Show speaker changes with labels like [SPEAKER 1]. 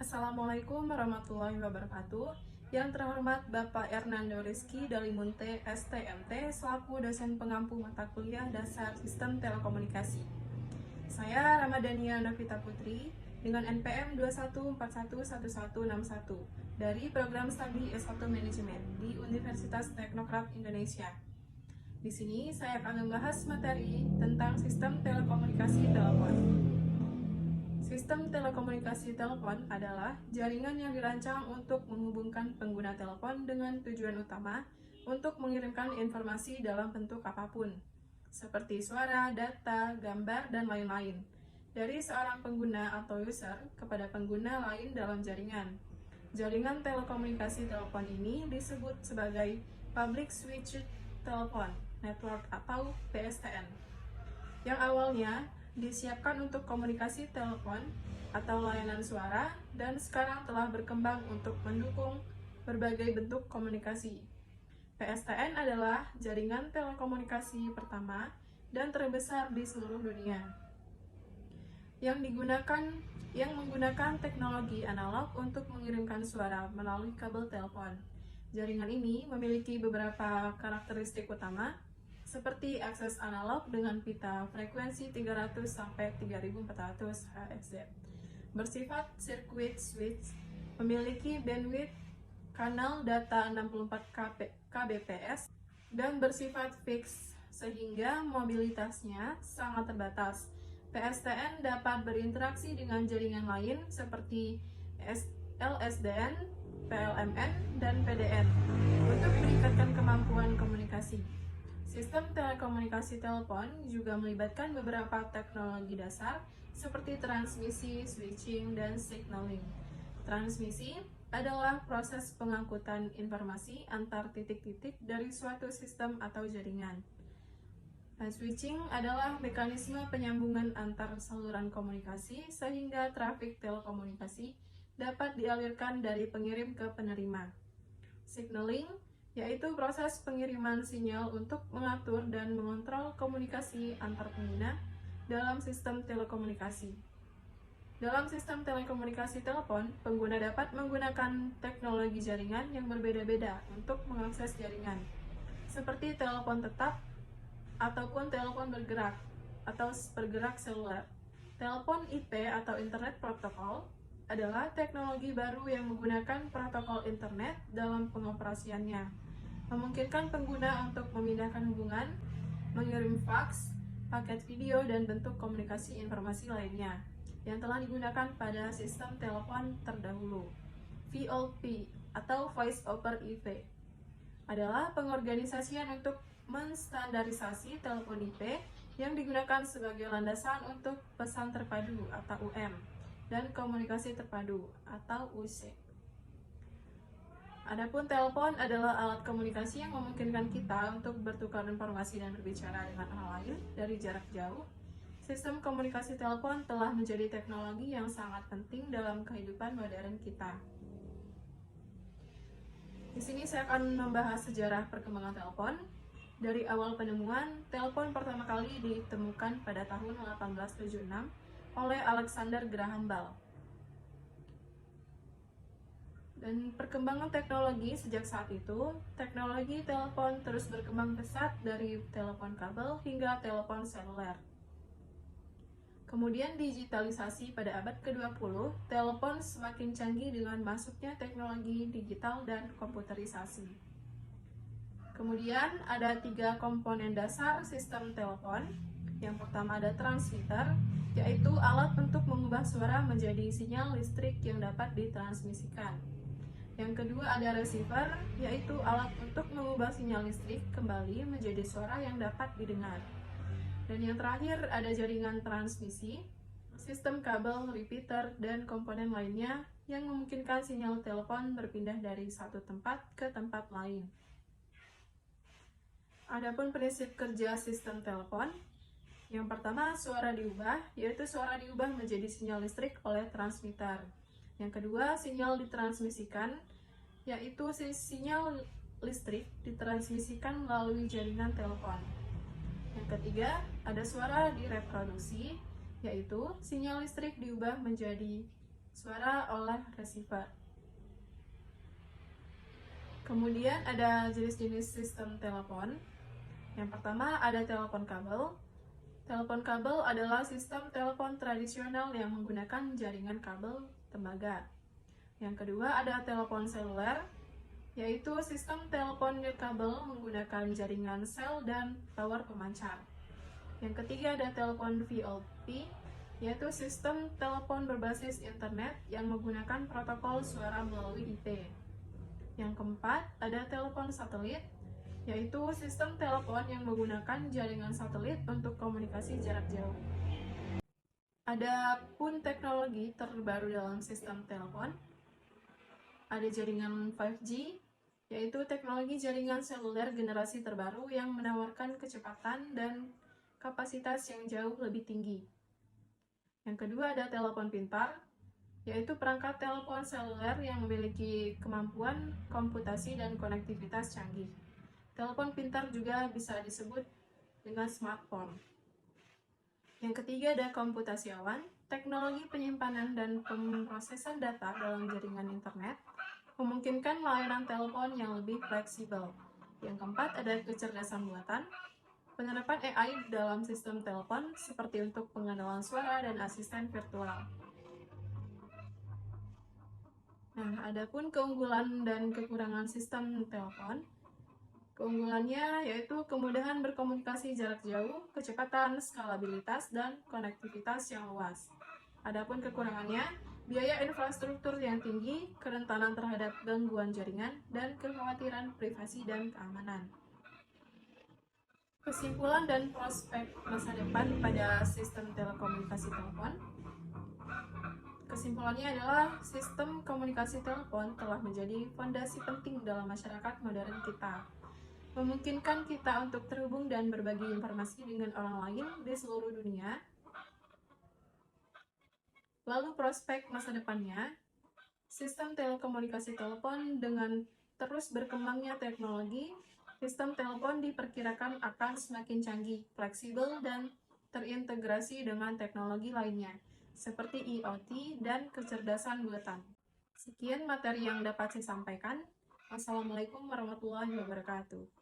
[SPEAKER 1] Assalamualaikum warahmatullahi wabarakatuh. Yang terhormat Bapak Hernando Rizky Dalimunte, STMT, selaku dosen pengampu mata kuliah dasar Sistem Telekomunikasi. Saya Ramadhania Novita Putri dengan NPM 21411161 dari Program Studi S1 Manajemen di Universitas Teknokrat Indonesia. Di sini saya akan membahas materi tentang sistem telekomunikasi telepon. Sistem telekomunikasi telepon adalah jaringan yang dirancang untuk menghubungkan pengguna telepon dengan tujuan utama untuk mengirimkan informasi dalam bentuk apapun, seperti suara, data, gambar, dan lain-lain, dari seorang pengguna atau user kepada pengguna lain dalam jaringan. Jaringan telekomunikasi telepon ini disebut sebagai Public Switched Telephone Network atau PSTN, yang awalnya disiapkan untuk komunikasi telepon atau layanan suara dan sekarang telah berkembang untuk mendukung berbagai bentuk komunikasi. PSTN adalah jaringan telekomunikasi pertama dan terbesar di seluruh dunia yang menggunakan teknologi analog untuk mengirimkan suara melalui kabel telepon. Jaringan ini memiliki beberapa karakteristik utama, seperti akses analog dengan pita frekuensi 300 sampai 3400 Hz. Bersifat circuit switch, memiliki bandwidth kanal data 64 kbps dan bersifat fix sehingga mobilitasnya sangat terbatas. PSTN dapat berinteraksi dengan jaringan lain seperti LSDN, PLMN, dan PDN untuk meningkatkan kemampuan komunikasi. Sistem telekomunikasi telepon juga melibatkan beberapa teknologi dasar seperti transmisi, switching, dan signaling. Transmisi adalah proses pengangkutan informasi antar titik-titik dari suatu sistem atau jaringan. Dan switching adalah mekanisme penyambungan antar saluran komunikasi sehingga trafik telekomunikasi dapat dialirkan dari pengirim ke penerima. Signaling yaitu proses pengiriman sinyal untuk mengatur dan mengontrol komunikasi antar pengguna dalam sistem telekomunikasi. Dalam sistem telekomunikasi telepon, pengguna dapat menggunakan teknologi jaringan yang berbeda-beda untuk mengakses jaringan, seperti telepon tetap ataupun telepon bergerak atau bergerak seluler. Telepon IP atau Internet Protocol adalah teknologi baru yang menggunakan protokol internet dalam pengoperasiannya, memungkinkan pengguna untuk memindahkan hubungan, mengirim fax, paket video, dan bentuk komunikasi informasi lainnya yang telah digunakan pada sistem telepon terdahulu. VoIP atau Voice over IP adalah pengorganisasian untuk menstandarisasi telepon IP yang digunakan sebagai landasan untuk pesan terpadu atau UM dan komunikasi terpadu atau UC. Adapun telepon adalah alat komunikasi yang memungkinkan kita untuk bertukar informasi dan berbicara dengan orang lain dari jarak jauh. Sistem komunikasi telepon telah menjadi teknologi yang sangat penting dalam kehidupan modern kita. Di sini saya akan membahas sejarah perkembangan telepon. Dari awal penemuan, telepon pertama kali ditemukan pada tahun 1876 oleh Alexander Graham Bell. Dan perkembangan teknologi sejak saat itu, teknologi telepon terus berkembang pesat dari telepon kabel hingga telepon seluler. Kemudian digitalisasi pada abad ke-20, telepon semakin canggih dengan masuknya teknologi digital dan komputerisasi. Kemudian ada 3 komponen dasar sistem telepon. Yang pertama ada transmitter, yaitu alat untuk mengubah suara menjadi sinyal listrik yang dapat ditransmisikan. Yang kedua ada receiver, yaitu alat untuk mengubah sinyal listrik kembali menjadi suara yang dapat didengar. Dan yang terakhir ada jaringan transmisi, sistem kabel, repeater, dan komponen lainnya yang memungkinkan sinyal telepon berpindah dari satu tempat ke tempat lain. Adapun prinsip kerja sistem telepon, yang pertama, suara diubah, yaitu suara diubah menjadi sinyal listrik oleh transmitter. Yang kedua, sinyal ditransmisikan, yaitu sinyal listrik ditransmisikan melalui jaringan telepon. Yang ketiga, ada suara direproduksi, yaitu sinyal listrik diubah menjadi suara oleh receiver. Kemudian ada jenis-jenis sistem telepon. Yang pertama ada telepon kabel. Telepon kabel adalah sistem telepon tradisional yang menggunakan jaringan kabel tembaga. Yang kedua ada telepon seluler, yaitu sistem telepon nirkabel menggunakan jaringan sel dan tower pemancar. Yang ketiga ada telepon VoIP, yaitu sistem telepon berbasis internet yang menggunakan protokol suara melalui IP. Yang keempat ada telepon satelit, yaitu sistem telepon yang menggunakan jaringan satelit untuk komunikasi jarak jauh. Ada pun teknologi terbaru dalam sistem telepon. Ada jaringan 5G, yaitu teknologi jaringan seluler generasi terbaru yang menawarkan kecepatan dan kapasitas yang jauh lebih tinggi. Yang kedua ada telepon pintar, yaitu perangkat telepon seluler yang memiliki kemampuan komputasi dan konektivitas canggih. Telepon pintar juga bisa disebut dengan smartphone. Yang ketiga ada komputasi awan, teknologi penyimpanan dan pemrosesan data dalam jaringan internet memungkinkan layanan telepon yang lebih fleksibel. Yang keempat ada kecerdasan buatan, penerapan AI dalam sistem telepon seperti untuk pengenalan suara dan asisten virtual. Nah, adapun keunggulan dan kekurangan sistem telepon. Keunggulannya yaitu kemudahan berkomunikasi jarak jauh, kecepatan, skalabilitas, dan konektivitas yang luas. Adapun kekurangannya, biaya infrastruktur yang tinggi, kerentanan terhadap gangguan jaringan, dan kekhawatiran privasi dan keamanan. Kesimpulan dan prospek masa depan pada sistem telekomunikasi telepon. Kesimpulannya adalah sistem komunikasi telepon telah menjadi fondasi penting dalam masyarakat modern kita, memungkinkan kita untuk terhubung dan berbagi informasi dengan orang lain di seluruh dunia. Lalu prospek masa depannya, sistem telekomunikasi telepon dengan terus berkembangnya teknologi, sistem telepon diperkirakan akan semakin canggih, fleksibel, dan terintegrasi dengan teknologi lainnya, seperti IoT dan kecerdasan buatan. Sekian materi yang dapat saya sampaikan. Wassalamualaikum warahmatullahi wabarakatuh.